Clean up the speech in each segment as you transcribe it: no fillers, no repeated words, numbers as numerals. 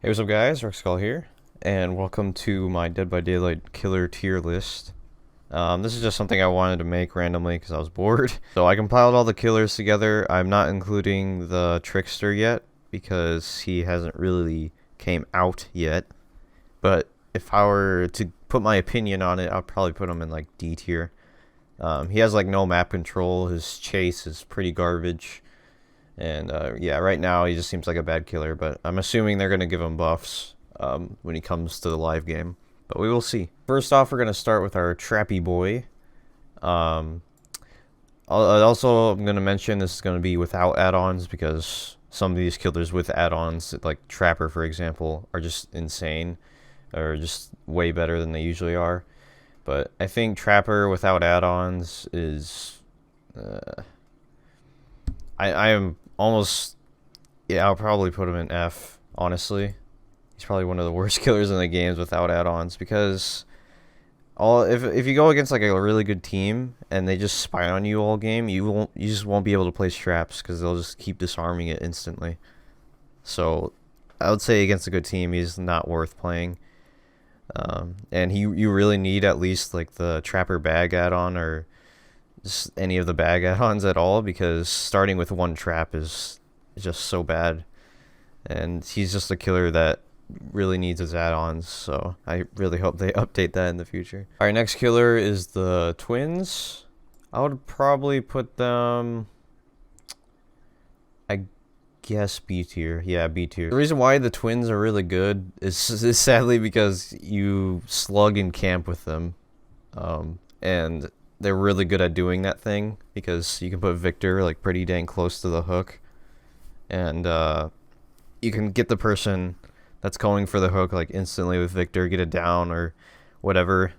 Hey, what's up guys, Rexcall here, and welcome to my Dead by Daylight killer tier list. This is just something I wanted to make randomly because I was bored. So I compiled all the killers together. I'm not including the Trickster yet because he hasn't really came out yet. But if I were to put my opinion on it, I'd probably put him in like D tier. He has like no map control, his chase is pretty garbage. And yeah, right now he just seems like a bad killer, but I'm assuming they're going to give him buffs when he comes to the live game. But we will see. First off, we're going to start with our Trappy Boy. Also, I'm going to mention this is going to be without add-ons because some of these killers with add-ons, like Trapper for example, are just insane. Or just way better than they usually are. But I think Trapper without add-ons is... I am almost, yeah, I'll probably put him in F, honestly. He's probably one of the worst killers in the games without add-ons because if you go against like a really good team and they just spy on you all game, you just won't be able to place traps because they'll just keep disarming it instantly. So I would say against a good team he's not worth playing. And you really need at least like the Trapper bag add-on or just any of the bag add-ons at all, because starting with one trap is just so bad, and he's just a killer that really needs his add-ons, so I really hope they update that in the future. Alright, next killer is the twins. I would probably put them, I guess, B tier. Yeah, B tier. The reason why the twins are really good is sadly because you slug and camp with them, and they're really good at doing that thing because you can put Victor like pretty dang close to the hook, and you can get the person that's going for the hook like instantly with Victor, get it down or whatever.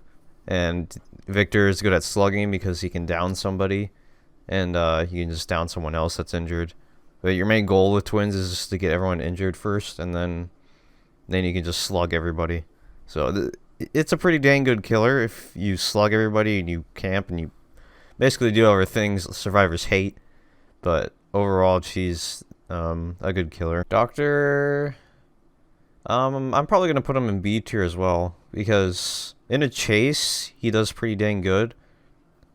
And Victor is good at slugging because he can down somebody, and he can just down someone else that's injured. But your main goal with twins is just to get everyone injured first, and then you can just slug everybody. So it's a pretty dang good killer if you slug everybody and you camp and you basically do other things survivors hate. But overall, she's a good killer. Doctor, I'm probably gonna put him in B tier as well because in a chase he does pretty dang good.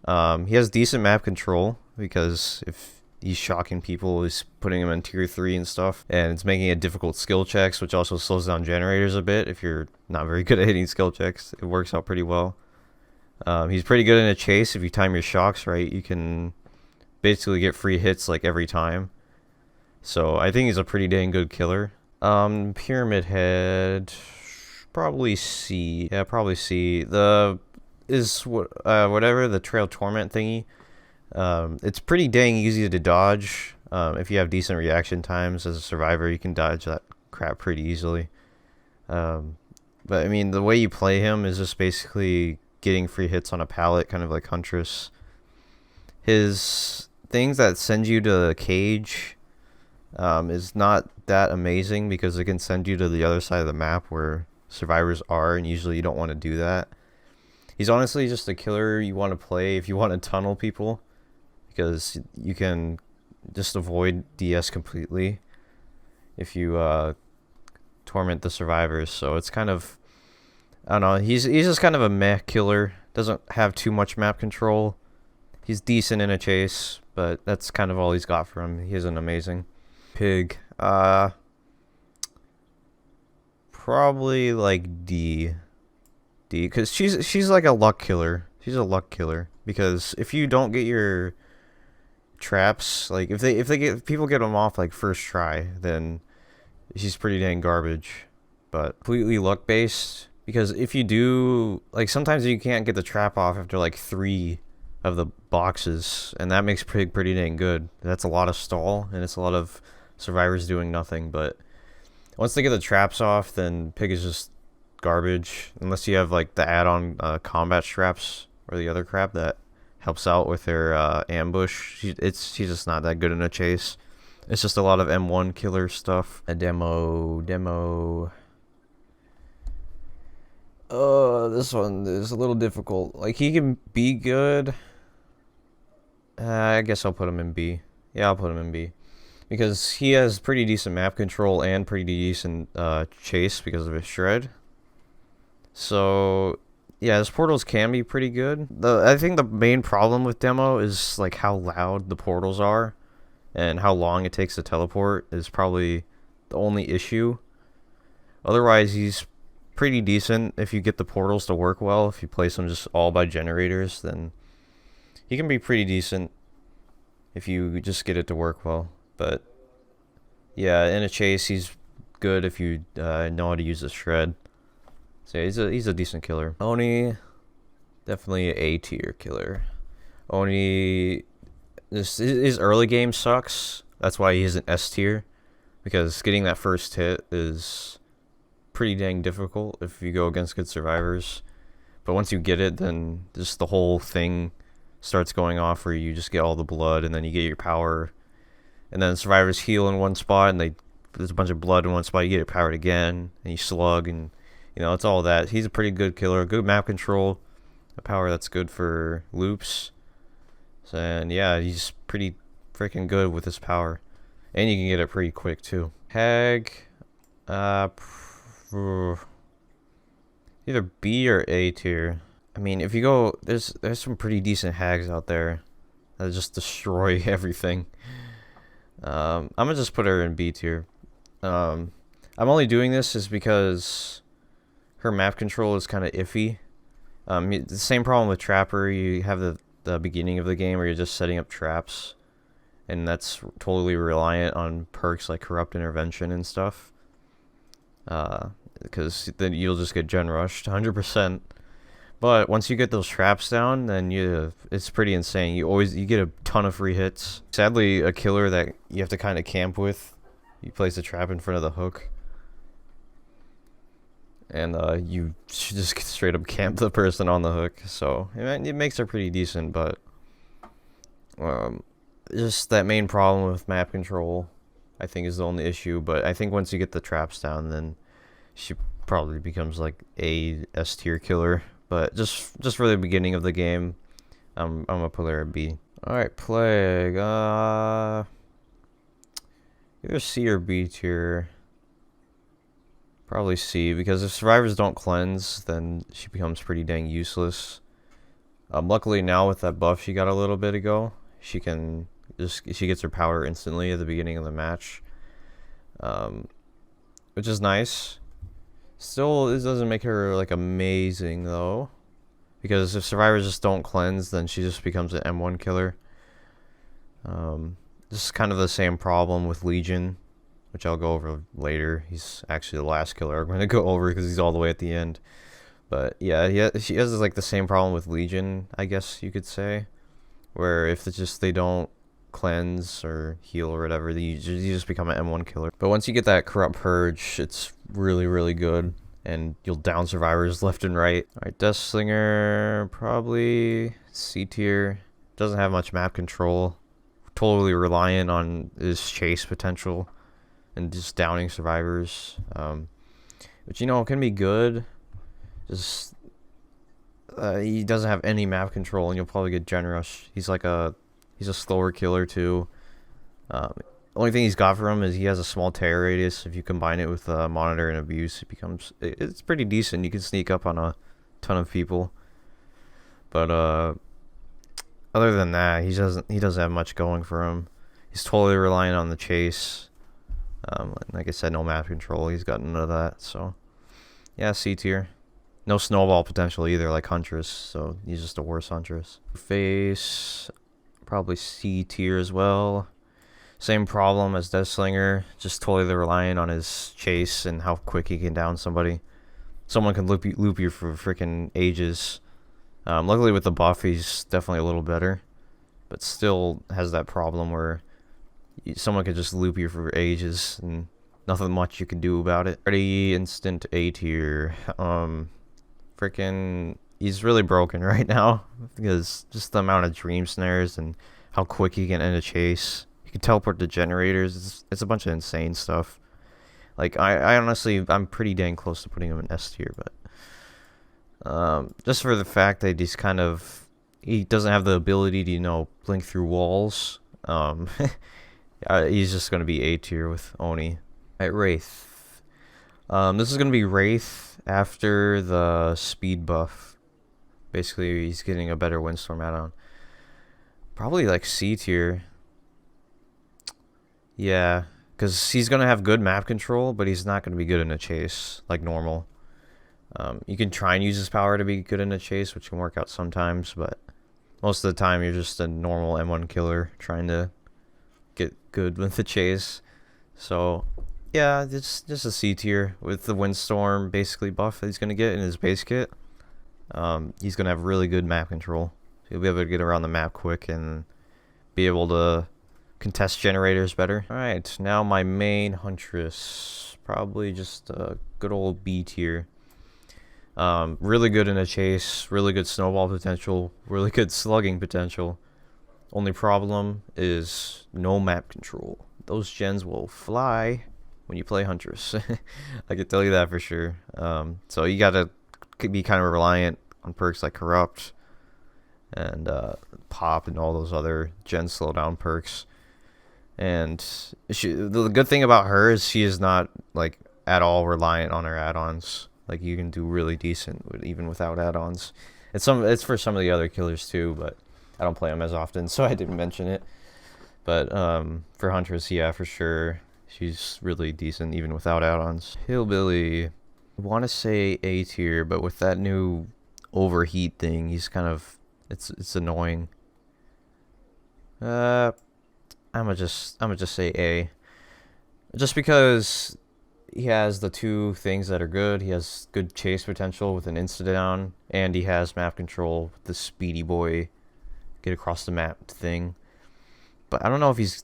He has decent map control because if he's shocking people, he's putting them in tier 3 and stuff, and it's making it difficult skill checks, which also slows down generators a bit. If you're not very good at hitting skill checks, it works out pretty well. He's pretty good in a chase. If you time your shocks right, you can basically get free hits like every time. So I think he's a pretty dang good killer. Pyramid Head, probably C. Yeah, probably C. The whatever the Trail Torment thingy. It's pretty dang easy to dodge. If you have decent reaction times as a survivor, you can dodge that crap pretty easily. But I mean, the way you play him is just basically getting free hits on a pallet, kind of like Huntress. His things that send you to the cage is not that amazing because it can send you to the other side of the map where survivors are, and usually you don't want to do that. He's honestly just a killer you want to play if you want to tunnel people, because you can just avoid DS completely if you torment the survivors. So it's kind of, I don't know, he's just kind of a meh killer. Doesn't have too much map control. He's decent in a chase, but that's kind of all he's got for him. He isn't amazing. Pig, probably like D, because she's like a luck killer. She's a luck killer because if you don't get your traps, like if people get them off like first try, then she's pretty dang garbage. But completely luck based, because if you do, like, sometimes you can't get the trap off after like 3 of the boxes, and that makes Pig pretty dang good. That's a lot of stall, and it's a lot of survivors doing nothing. But once they get the traps off, then Pig is just garbage, unless you have like the add-on combat traps or the other crap that helps out with their ambush. She's just not that good in a chase. It's just a lot of M1 killer stuff. A demo. This one is a little difficult. Like, he can be good. I guess I'll put him in B. Yeah, I'll put him in B. because he has pretty decent map control and pretty decent chase because of his shred. So yeah, his portals can be pretty good. I think the main problem with Demo is like how loud the portals are and how long it takes to teleport is probably the only issue. Otherwise, he's pretty decent if you get the portals to work well. If you place them just all by generators, then he can be pretty decent if you just get it to work well. But yeah, in a chase, he's good if you know how to use the shred. So yeah, he's a decent killer. Oni, definitely an A tier killer. Oni, his early game sucks. That's why he's an S tier, because getting that first hit is pretty dang difficult if you go against good survivors. But once you get it, then just the whole thing starts going off where you just get all the blood and then you get your power. And then survivors heal in one spot and there's a bunch of blood in one spot, you get it powered again, and you slug, and you know, it's all that. He's a pretty good killer, good map control, a power that's good for loops. So, and yeah, he's pretty freaking good with his power. And you can get it pretty quick too. Hag, either B or A tier. I mean, if you go, there's some pretty decent hags out there that just destroy everything. I'm gonna just put her in B tier. I'm only doing this is because her map control is kind of iffy. The same problem with Trapper. You have the beginning of the game where you're just setting up traps, and that's totally reliant on perks like Corrupt Intervention and stuff. Because then you'll just get gen rushed 100%. But once you get those traps down, then it's pretty insane. You get a ton of free hits. Sadly, a killer that you have to kind of camp with, you place a trap in front of the hook, and you just straight up camp the person on the hook. So it makes her pretty decent, but just that main problem with map control, I think, is the only issue. But I think once you get the traps down, then she probably becomes like a S tier killer. But just for the beginning of the game, I'm gonna put her at B. All right, Plague. Either C or B tier. Probably C, because if survivors don't cleanse, then she becomes pretty dang useless. Luckily now with that buff she got a little bit ago, she gets her power instantly at the beginning of the match, which is nice. Still, this doesn't make her like amazing though, because if survivors just don't cleanse, then she just becomes an M1 killer. This is kind of the same problem with Legion, which I'll go over later. He's actually the last killer I'm going to go over because he's all the way at the end. But yeah, she has like the same problem with Legion, I guess you could say, where if they don't cleanse or heal or whatever, you just become an M1 killer. But once you get that Corrupt Purge, it's really, really good, and you'll down survivors left and right. Alright, Deathslinger, probably C tier. Doesn't have much map control. Totally reliant on his chase potential and just downing survivors. But you know, it can be good. Just he doesn't have any map control, and you'll probably get gen rush. He's a slower killer too. Only thing he's got for him is he has a small tear radius. If you combine it with monitor and abuse, it's pretty decent. You can sneak up on a ton of people. But other than that, he doesn't have much going for him. He's totally reliant on the chase. Like I said, no map control. He's got none of that. So yeah, C tier. No snowball potential either, like Huntress. So he's just a worse Huntress. Face, probably C tier as well. Same problem as Deathslinger, just totally reliant on his chase and how quick he can down somebody. Someone can loop you for freaking ages. Luckily with the buff, he's definitely a little better, but still has that problem where someone could just loop you for ages and nothing much you can do about it. Freddy, instant A tier. Freaking, he's really broken right now because just the amount of dream snares and how quick he can end a chase. He can teleport to generators. It's a bunch of insane stuff. Like I honestly, I'm pretty dang close to putting him in S tier, but just for the fact that he doesn't have the ability to blink through walls. He's just gonna be A tier with Oni. Alright, Wraith. This is gonna be Wraith after the speed buff. Basically, he's getting a better Windstorm add-on. Probably like C tier. Yeah, because he's gonna have good map control, but he's not gonna be good in a chase like normal. You can try and use his power to be good in a chase, which can work out sometimes, but most of the time you're just a normal M1 killer trying to get good with the chase. So yeah, it's just a C tier with the Windstorm basically buff that he's gonna get in his base kit. He's gonna have really good map control. He'll be able to get around the map quick and be able to contest generators better. Alright, now my main Huntress. Probably just a good old B tier. Really good in a chase, really good snowball potential, really good slugging potential. Only problem is no map control. Those gens will fly when you play Huntress. I can tell you that for sure. So you gotta be kind of reliant on perks like Corrupt and Pop and all those other gen slowdown perks. And the good thing about her is she is not like at all reliant on her add-ons. Like you can do really decent even without add-ons. It's for some of the other killers too, but I don't play them as often, so I didn't mention it. But for Huntress, yeah, for sure, she's really decent even without add-ons. Hillbilly, I want to say A tier, but with that new overheat thing, he's kind of it's annoying. I'm gonna just say A, just because he has the two things that are good. He has good chase potential with an insta down, and he has map control with the speedy boy get across the map thing. But I don't know if he's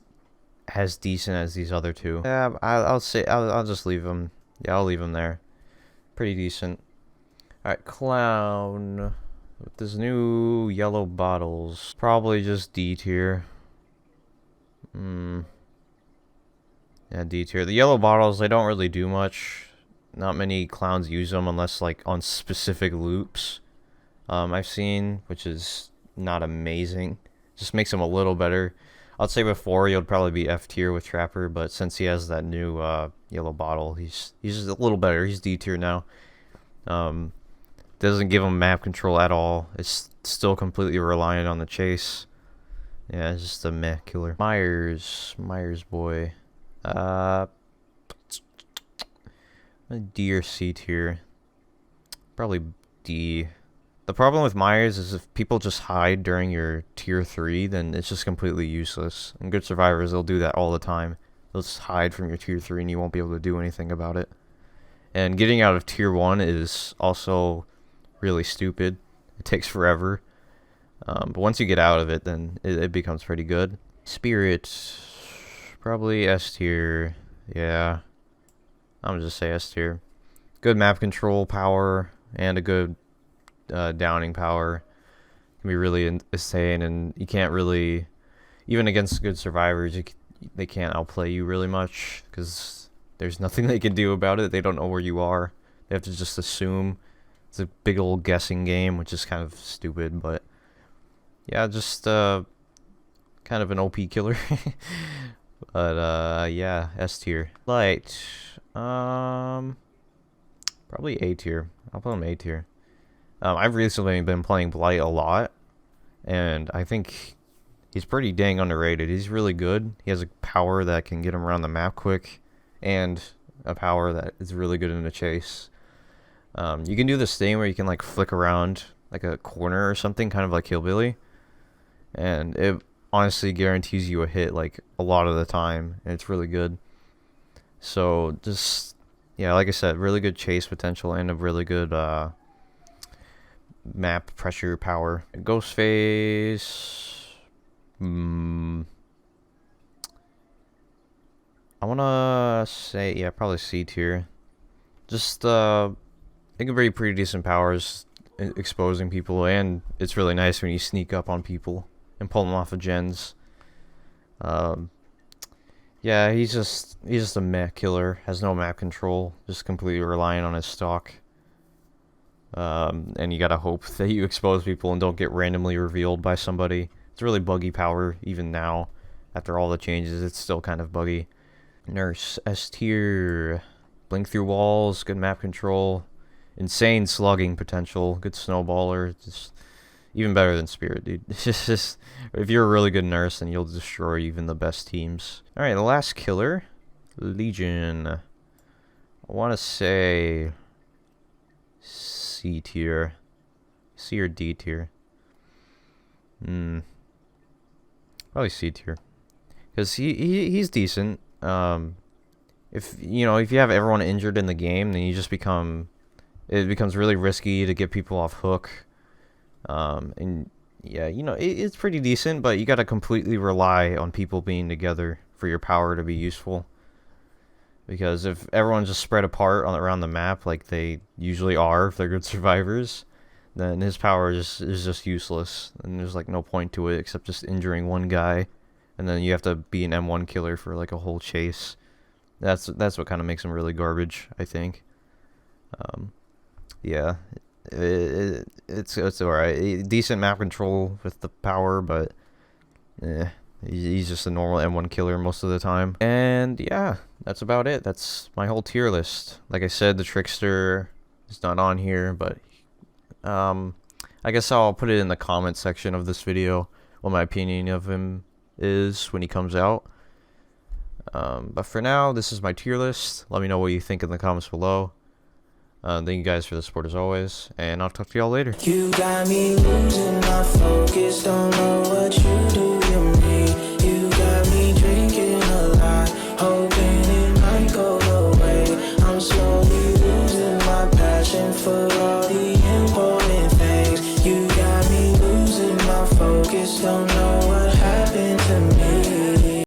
as decent as these other two. Yeah, I'll just leave him. Yeah, I'll leave him there. Pretty decent. All right, Clown with his new yellow bottles. Probably just D tier. Yeah, D tier. The yellow bottles, they don't really do much. Not many clowns use them unless like on specific loops. I've seen, which is not amazing. Just makes them a little better. I'd say before he would probably be F tier with Trapper, but since he has that new yellow bottle, he's just a little better. He's D tier now. Doesn't give him map control at all. It's still completely reliant on the chase. Yeah, it's just a meh killer. Myers boy. D or C tier. Probably D. The problem with Myers is if people just hide during your tier 3, then it's just completely useless. And good survivors, they'll do that all the time. They'll just hide from your tier 3 and you won't be able to do anything about it. And getting out of tier 1 is also really stupid. It takes forever. But once you get out of it, then it becomes pretty good. Spirit, probably S tier. Yeah, I'm gonna just say S tier. Good map control power and a good downing power. Can be really insane, and you can't really, even against good survivors, they can't outplay you really much because there's nothing they can do about it. They don't know where you are. They have to just assume. It's a big old guessing game, which is kind of stupid, but yeah, just kind of an OP killer. But yeah, S tier. Blight, probably A tier. I'll put him A tier. I've recently been playing Blight a lot, and I think he's pretty dang underrated. He's really good. He has a power that can get him around the map quick, and a power that is really good in a chase. You can do this thing where you can like flick around like a corner or something, kind of like Hillbilly, and it honestly guarantees you a hit like a lot of the time, and it's really good. So just, yeah, like I said, really good chase potential and a really good map pressure power. Ghostface, I wanna say, yeah, probably C tier. Just it can bring pretty decent powers, exposing people, and it's really nice when you sneak up on people and pull them off of gens. Yeah, he's just a meh killer. Has no map control. Just completely reliant on his stock. And you gotta hope that you expose people and don't get randomly revealed by somebody. It's really buggy power even now. After all the changes, it's still kind of buggy. Nurse, S tier. Blink through walls, good map control. Insane slugging potential, good snowballer. Just even better than Spirit, dude. It's just if you're a really good nurse, then you'll destroy even the best teams. Alright, the last killer. Legion. I want to say C tier. C or D tier. Probably C tier. Because he's decent. If you have everyone injured in the game, then it becomes really risky to get people off hook. And yeah, it's pretty decent, but you gotta completely rely on people being together for your power to be useful. Because if everyone's just spread apart around the map, like they usually are if they're good survivors, then his power is just useless, and there's like no point to it except just injuring one guy, and then you have to be an M1 killer for like a whole chase. That's what kind of makes him really garbage, I think. Yeah, it's alright. Decent map control with the power, but he's just a normal M1 killer most of the time. And yeah, that's about it. That's my whole tier list. Like I said, the Trickster is not on here, but I guess I'll put it in the comment section of this video what my opinion of him is when he comes out. But for now, this is my tier list. Let me know what you think in the comments below. Thank you guys for the support as always, and I'll talk to y'all later. You got me losing my focus, don't know what you do.